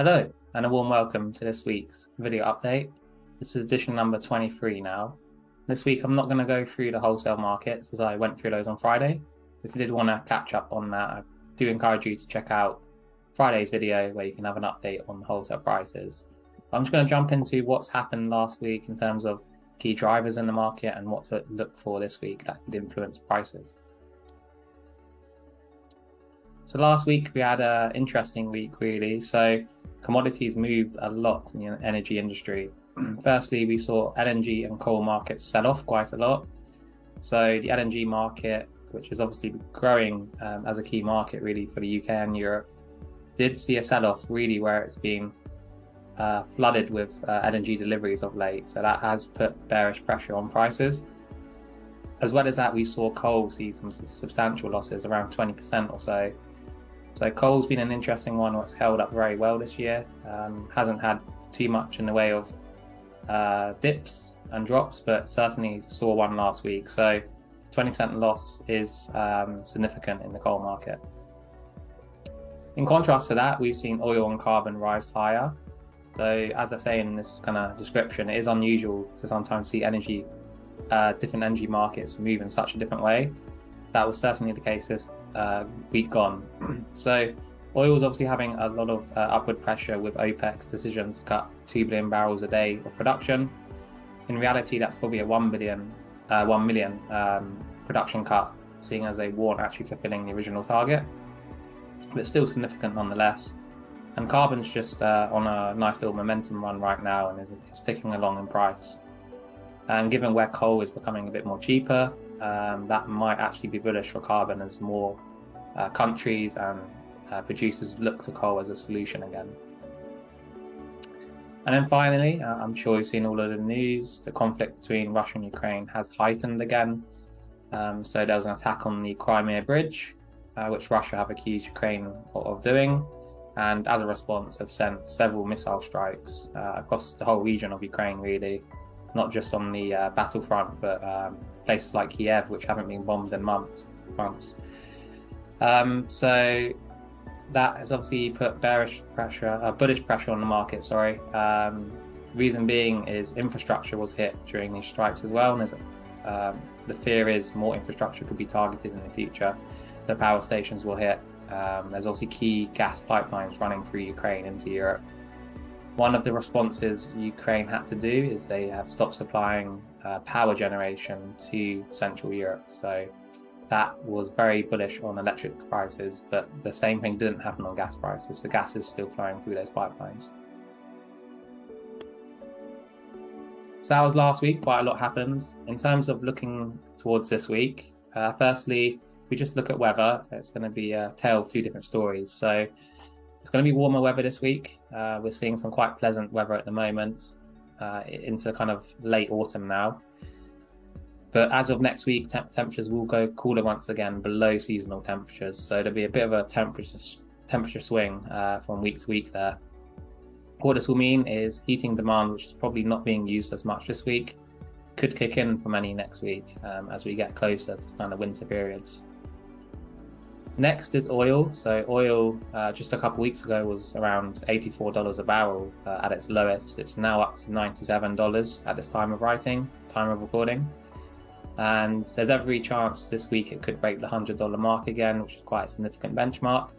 Hello, and a warm welcome to this week's video update. This is edition number 23 now. This week, I'm not going to go through the wholesale markets as I went through those on Friday. If you did want to catch up on that, I do encourage you to check out Friday's video where you can have an update on the wholesale prices. I'm just going to jump into what's happened last week in terms of key drivers in the market and what to look for this week that could influence prices. So last week we had an interesting week, really. So commodities moved a lot in the energy industry. Firstly, we saw LNG and coal markets sell off quite a lot. So the LNG market, which is obviously growing as a key market really for the UK and Europe, did see a sell-off really where it's been flooded with LNG deliveries of late. So that has put bearish pressure on prices. As well as that, we saw coal see some substantial losses, around 20% or so. So coal's been an interesting one where it's held up very well this year. Hasn't had too much in the way of dips and drops, but certainly saw one last week. So 20% loss is significant in the coal market. In contrast to that, we've seen oil and carbon rise higher. So as I say in this kind of description, it is unusual to sometimes see different energy markets move in such a different way. That was certainly the case this week gone. So oil is obviously having a lot of upward pressure with OPEC's decision to cut 2 billion barrels a day of production. In reality, that's probably a 1 million production cut, seeing as they weren't actually fulfilling the original target, but still significant nonetheless. And carbon's just on a nice little momentum run right now and is ticking along in price. And given where coal is becoming a bit more cheaper, that might actually be bullish for carbon as more countries and producers look to coal as a solution again. And then finally, I'm sure you've seen all of the news, the conflict between Russia and Ukraine has heightened again. So there was an attack on the Crimea Bridge, which Russia have accused Ukraine of doing, and as a response have sent several missile strikes across the whole region of Ukraine, really, not just on the battlefront, but places like Kiev, which haven't been bombed in months. So that has obviously put bullish pressure on the market. Reason being is infrastructure was hit during these strikes as well, and the fear is more infrastructure could be targeted in the future. So power stations will hit. There's obviously key gas pipelines running through Ukraine into Europe. One of the responses Ukraine had to do is they have stopped supplying power generation to Central Europe. So that was very bullish on electric prices, but the same thing didn't happen on gas prices. The gas is still flowing through those pipelines. So that was last week. Quite a lot happened. In terms of looking towards this week, firstly, if we just look at weather, it's going to be a tale of two different stories. So it's going to be warmer weather this week. We're seeing some quite pleasant weather at the moment into kind of late autumn now. But as of next week, temperatures will go cooler once again, below seasonal temperatures. So there'll be a bit of a temperature swing from week to week there. What this will mean is heating demand, which is probably not being used as much this week, could kick in for many next week as we get closer to kind of winter periods. Next is oil. So oil just a couple weeks ago was around $84 a barrel at its lowest. It's now up to $97 at this time of recording. And there's every chance this week it could break the $100 mark again, which is quite a significant benchmark.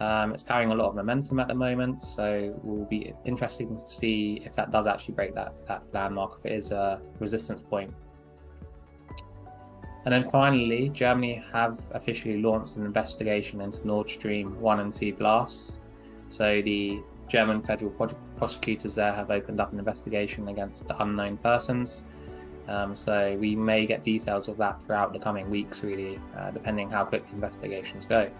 It's carrying a lot of momentum at the moment, so it will be interesting to see if that does actually break that landmark, if it is a resistance point. And then finally, Germany have officially launched an investigation into Nord Stream 1 and 2 blasts. So the German federal prosecutors there have opened up an investigation against the unknown persons. So we may get details of that throughout the coming weeks, really, depending how quick investigations go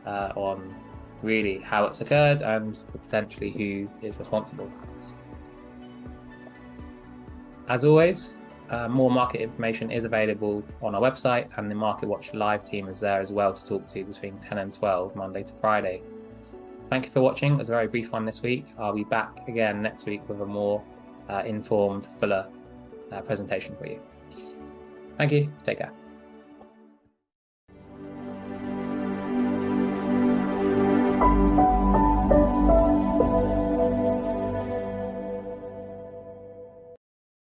on really how it's occurred and potentially who is responsible. As always, more market information is available on our website, and the Market Watch live team is there as well to talk to between 10 and 12, Monday to Friday. Thank you for watching. It was a very brief one this week. I'll be back again next week with a more informed, fuller presentation for you. Thank you. Take care.